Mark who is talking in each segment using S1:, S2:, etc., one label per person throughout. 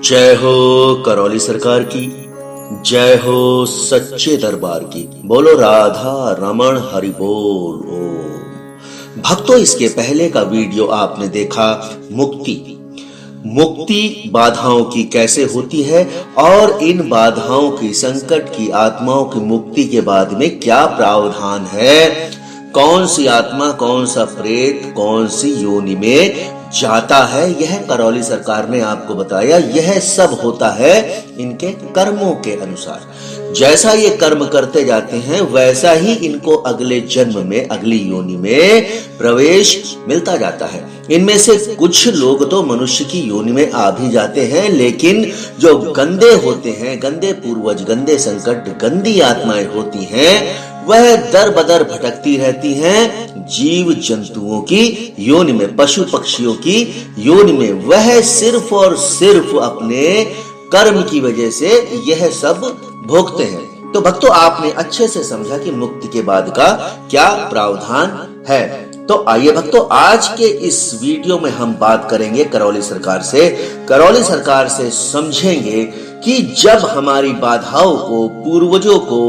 S1: जय हो करौली सरकार की, जय हो सच्चे दरबार की। बोलो राधा रमण हरि बोल ओम। भक्तों, इसके पहले का वीडियो आपने देखा मुक्ति बाधाओं की कैसे होती है और इन बाधाओं की, संकट की, आत्माओं की मुक्ति के बाद में क्या प्रावधान है, कौन सी आत्मा, कौन सा प्रेत, कौन सी योनि में जाता है, यह करौली सरकार ने आपको बताया। यह सब होता है इनके कर्मों के अनुसार। जैसा ये कर्म करते जाते हैं वैसा ही इनको अगले जन्म में, अगली योनि में प्रवेश मिलता जाता है। इनमें से कुछ लोग तो मनुष्य की योनि में आ भी जाते हैं, लेकिन जो गंदे होते हैं, गंदे पूर्वज, गंदे संकट, गंदी आत्माएं होती हैं, वह दर बदर भटकती रहती हैं जीव जंतुओं की योनि में, पशु पक्षियों की योनि में। वह सिर्फ और सिर्फ अपने कर्म की वजह से यह सब भोगते हैं। तो भक्तों, आपने अच्छे से समझा कि मुक्ति के बाद का क्या प्रावधान है। तो आइए भक्तों, आज के इस वीडियो में हम बात करेंगे करौली सरकार से समझेंगे कि जब हमारी बाधाओं को, पूर्वजों को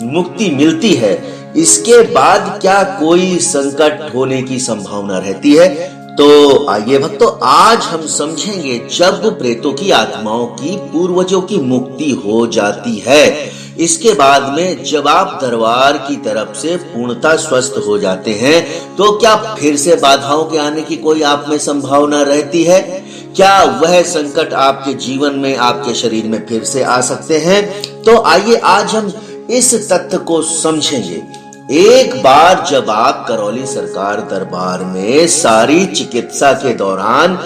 S1: मुक्ति मिलती है, इसके बाद क्या कोई संकट होने की संभावना रहती है। तो आइए भक्तों, आज हम समझेंगे जब प्रेतों की, आत्माओं की, पूर्वजों की मुक्ति हो जाती है, इसके बाद में जब आप दरबार की तरफ से पूर्णतः स्वस्थ हो जाते हैं, तो क्या फिर से बाधाओं के आने की कोई आप में संभावना रहती है? क्या वह संकट आपके जीवन में, आपके शरीर में फिर से आ सकते हैं? तो आइए आज हम इस तथ्य को समझेंगे। एक बार जब आप करौली सरकार दरबार में सारी चिकित्सा के दौरान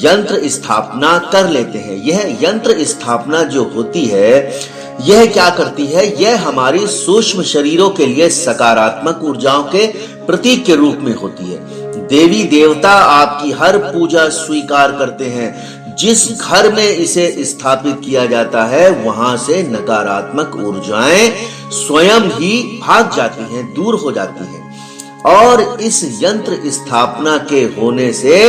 S1: यंत्र स्थापना कर लेते हैं, यह यंत्र स्थापना जो होती है, यह क्या करती है? यह हमारी सूक्ष्म शरीरों के लिए सकारात्मक ऊर्जाओं के प्रतीक के रूप में होती है। देवी देवता आपकी हर पूजा स्वीकार करते हैं। जिस घर में इसे स्थापित किया जाता है, वहां से नकारात्मक ऊर्जाएं स्वयं ही भाग जाती हैं, दूर हो जाती हैं। और इस यंत्र स्थापना के होने से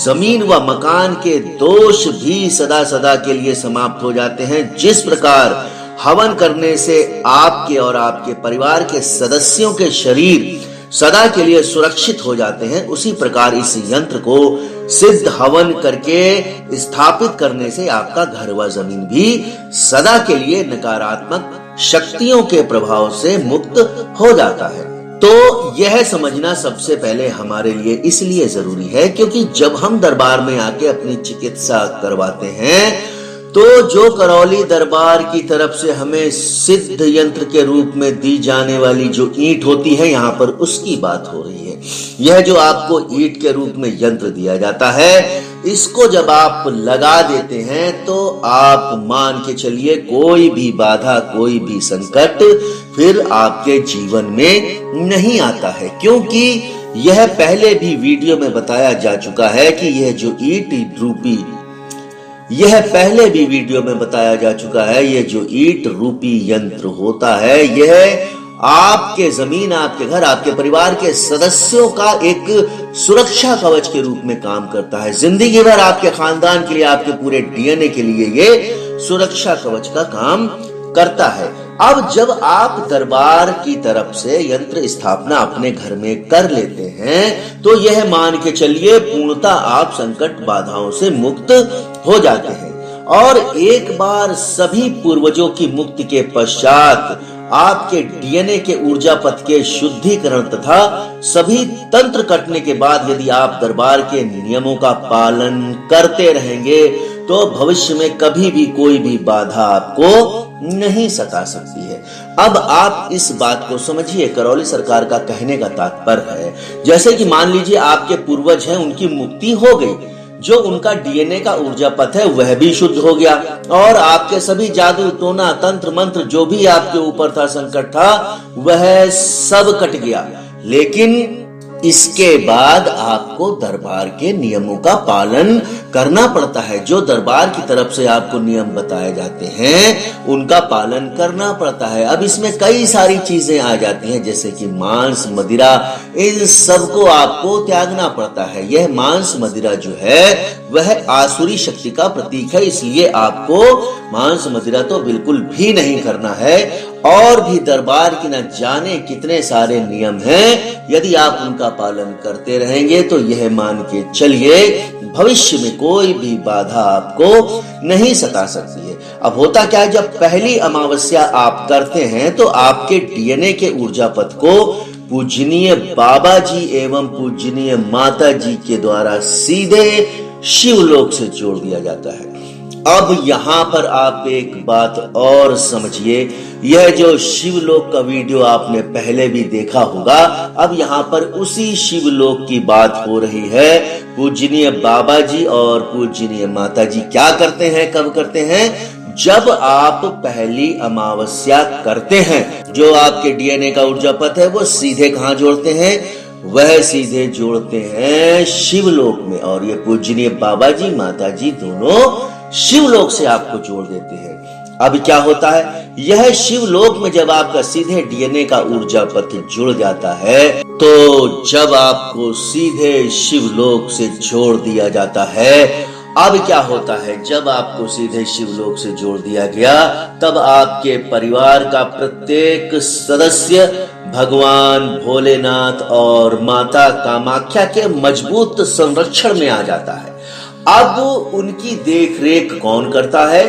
S1: जमीन व मकान के दोष भी सदा सदा के लिए समाप्त हो जाते हैं। जिस प्रकार हवन करने से आपके और आपके परिवार के सदस्यों के शरीर सदा के लिए सुरक्षित हो जाते हैं, उसी प्रकार इस यंत्र को सिद्ध हवन करके स्थापित करने से आपका घर व जमीन भी सदा के लिए नकारात्मक शक्तियों के प्रभाव से मुक्त हो जाता है। तो यह समझना सबसे पहले हमारे लिए इसलिए जरूरी है क्योंकि जब हम दरबार में आके अपनी चिकित्सा करवाते हैं, तो जो करौली दरबार की तरफ से हमें सिद्ध यंत्र के रूप में दी जाने वाली जो ईंट होती है, यहाँ पर उसकी बात हो रही है। यह जो आपको ईंट के रूप में यंत्र दिया जाता है, इसको जब आप लगा देते हैं तो आप मान के चलिए कोई भी बाधा, कोई भी संकट फिर आपके जीवन में नहीं आता है, क्योंकि यह पहले भी वीडियो में बताया जा चुका है कि यह जो ईंट रूपी, यह पहले भी वीडियो में बताया जा चुका है, यह जो ईंट रूपी यंत्र होता है, यह आपके जमीन, आपके घर, आपके परिवार के सदस्यों का एक सुरक्षा कवच के रूप में काम करता है। जिंदगी भर आपके खानदान के लिए, आपके पूरे डीएनए के लिए ये सुरक्षा कवच का काम करता है। अब जब आप दरबार की तरफ से यंत्र स्थापना अपने घर में कर लेते हैं, तो यह मान के चलिए पूर्णतः आप संकट बाधाओं से मुक्त हो जाते हैं। और एक बार सभी पूर्वजों की मुक्ति के पश्चात आपके डीएनए के ऊर्जा पथ के शुद्धिकरण तथा सभी तंत्र कटने के बाद यदि आप दरबार के नियमों का पालन करते रहेंगे, तो भविष्य में कभी भी कोई भी बाधा आपको नहीं सता सकती है। अब आप इस बात को समझिए, करौली सरकार का कहने का तात्पर्य है, जैसे कि मान लीजिए आपके पूर्वज हैं, उनकी मुक्ति हो गई, जो उनका डीएनए का ऊर्जा पथ है वह भी शुद्ध हो गया, और आपके सभी जादू टोना तंत्र मंत्र जो भी आपके ऊपर था, संकट था, वह सब कट गया। लेकिन इसके बाद आपको दरबार के नियमों का पालन करना पड़ता है। जो दरबार की तरफ से आपको नियम बताए जाते हैं उनका पालन करना पड़ता है। अब इसमें कई सारी चीजें आ जाती हैं, जैसे कि मांस मदिरा, इन सबको आपको त्यागना पड़ता है। यह मांस मदिरा जो है वह आसुरी शक्ति का प्रतीक है, इसलिए आपको मांस मदिरा तो बिल्कुल भी नहीं करना है। और भी दरबार की न जाने कितने सारे नियम हैं, यदि आप उनका पालन करते रहेंगे तो यह मान के चलिए भविष्य में कोई भी बाधा आपको नहीं सता सकती है। अब होता क्या है, जब पहली अमावस्या आप करते हैं तो आपके डीएनए के ऊर्जा पथ को पूजनीय बाबा जी एवं पूजनीय माता जी के द्वारा सीधे शिवलोक से जोड़ दिया जाता है। अब यहाँ पर आप एक बात और समझिए, यह जो शिवलोक का वीडियो आपने पहले भी देखा होगा, अब यहाँ पर उसी शिवलोक की बात हो रही है। पूजनीय बाबा जी और पूजनीय माता जी क्या करते हैं, कब करते हैं? जब आप पहली अमावस्या करते हैं, जो आपके डीएनए का ऊर्जा पथ है वो सीधे कहाँ जोड़ते हैं? वह सीधे जोड़ते हैं शिवलोक में। और ये पूजनीय बाबा जी माता जी दोनों शिवलोक से आपको जोड़ देते हैं। अब क्या होता है, यह शिवलोक में जब आपका सीधे डीएनए का ऊर्जा पथ जुड़ जाता है, तो जब आपको सीधे शिवलोक से जोड़ दिया जाता है, अब क्या होता है, जब आपको सीधे शिवलोक से जोड़ दिया गया, तब आपके परिवार का प्रत्येक सदस्य भगवान भोलेनाथ और माता कामाख्या के मजबूत संरक्षण में आ जाता है। अब उनकी देखरेख कौन करता है?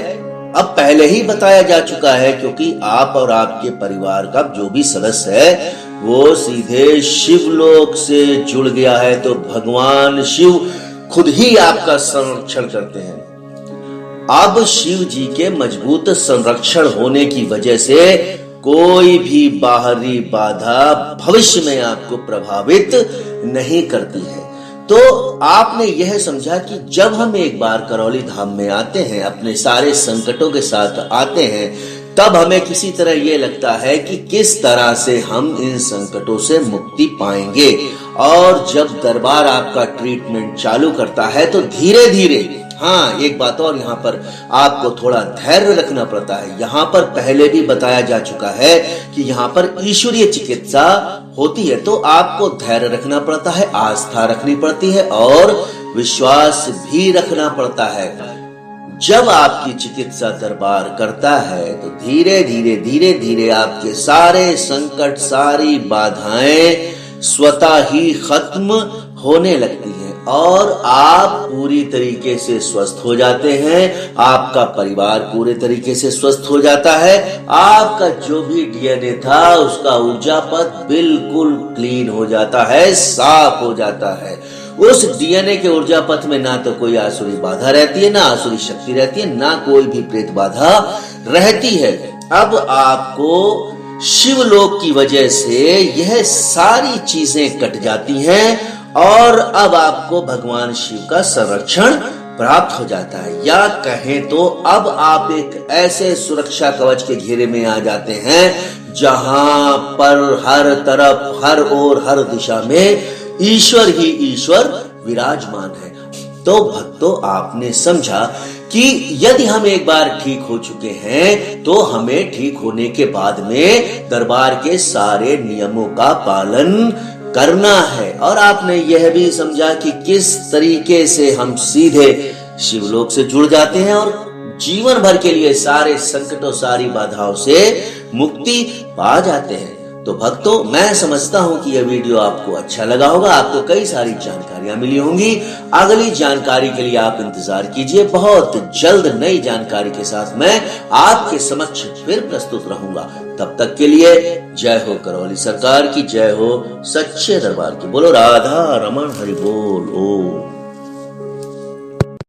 S1: अब पहले ही बताया जा चुका है, क्योंकि आप और आपके परिवार का जो भी सदस्य है वो सीधे शिवलोक से जुड़ गया है, तो भगवान शिव खुद ही आपका संरक्षण करते हैं। अब शिव जी के मजबूत संरक्षण होने की वजह से कोई भी बाहरी बाधा भविष्य में आपको प्रभावित नहीं करती है। तो आपने यह समझा कि जब हम एक बार करौली धाम में आते हैं, अपने सारे संकटों के साथ आते हैं, तब हमें किसी तरह ये लगता है कि किस तरह से हम इन संकटों से मुक्ति पाएंगे। और जब दरबार आपका ट्रीटमेंट चालू करता है तो धीरे धीरे, हाँ एक बात और यहाँ पर आपको थोड़ा धैर्य रखना पड़ता है। यहाँ पर पहले भी बताया जा चुका है कि यहाँ पर ईश्वरीय चिकित्सा होती है, तो आपको धैर्य रखना पड़ता है, आस्था रखनी पड़ती है और विश्वास भी रखना पड़ता है। जब आपकी चिकित्सा दरबार करता है तो धीरे धीरे आपके सारे संकट, सारी बाधाएं स्वतः ही खत्म होने लगती हैं और आप पूरी तरीके से स्वस्थ हो जाते हैं। आपका परिवार पूरे तरीके से स्वस्थ हो जाता है। आपका जो भी डीएनए था उसका ऊर्जा पथ बिल्कुल क्लीन हो जाता है, साफ हो जाता है। उस डीएनए के ऊर्जा पथ में ना तो कोई आसुरी बाधा रहती है, ना आसुरी शक्ति रहती है, ना कोई भी प्रेत बाधा रहती है। अब आपको शिवलोक की वजह से यह सारी चीजें कट जाती हैं और अब आपको भगवान शिव का संरक्षण प्राप्त हो जाता है, या कहें तो अब आप एक ऐसे सुरक्षा कवच के घेरे में आ जाते हैं जहां पर हर तरफ, हर ओर, हर दिशा में ईश्वर ही ईश्वर विराजमान है। तो भक्तों, आपने समझा कि यदि हम एक बार ठीक हो चुके हैं तो हमें ठीक होने के बाद में दरबार के सारे नियमों का पालन करना है। और आपने यह भी समझा कि किस तरीके से हम सीधे शिवलोक से जुड़ जाते हैं और जीवन भर के लिए सारे संकटों, सारी बाधाओं से मुक्ति पा जाते हैं। तो भक्तों, मैं समझता हूं कि यह वीडियो आपको अच्छा लगा होगा, आपको कई सारी जानकारियां मिली होंगी। अगली जानकारी के लिए आप इंतजार कीजिए, बहुत जल्द नई जानकारी के साथ मैं आपके समक्ष फिर प्रस्तुत रहूंगा। तब तक के लिए जय हो करौली सरकार की, जय हो सच्चे दरबार की। बोलो राधा रमन हरि बोल। ओम।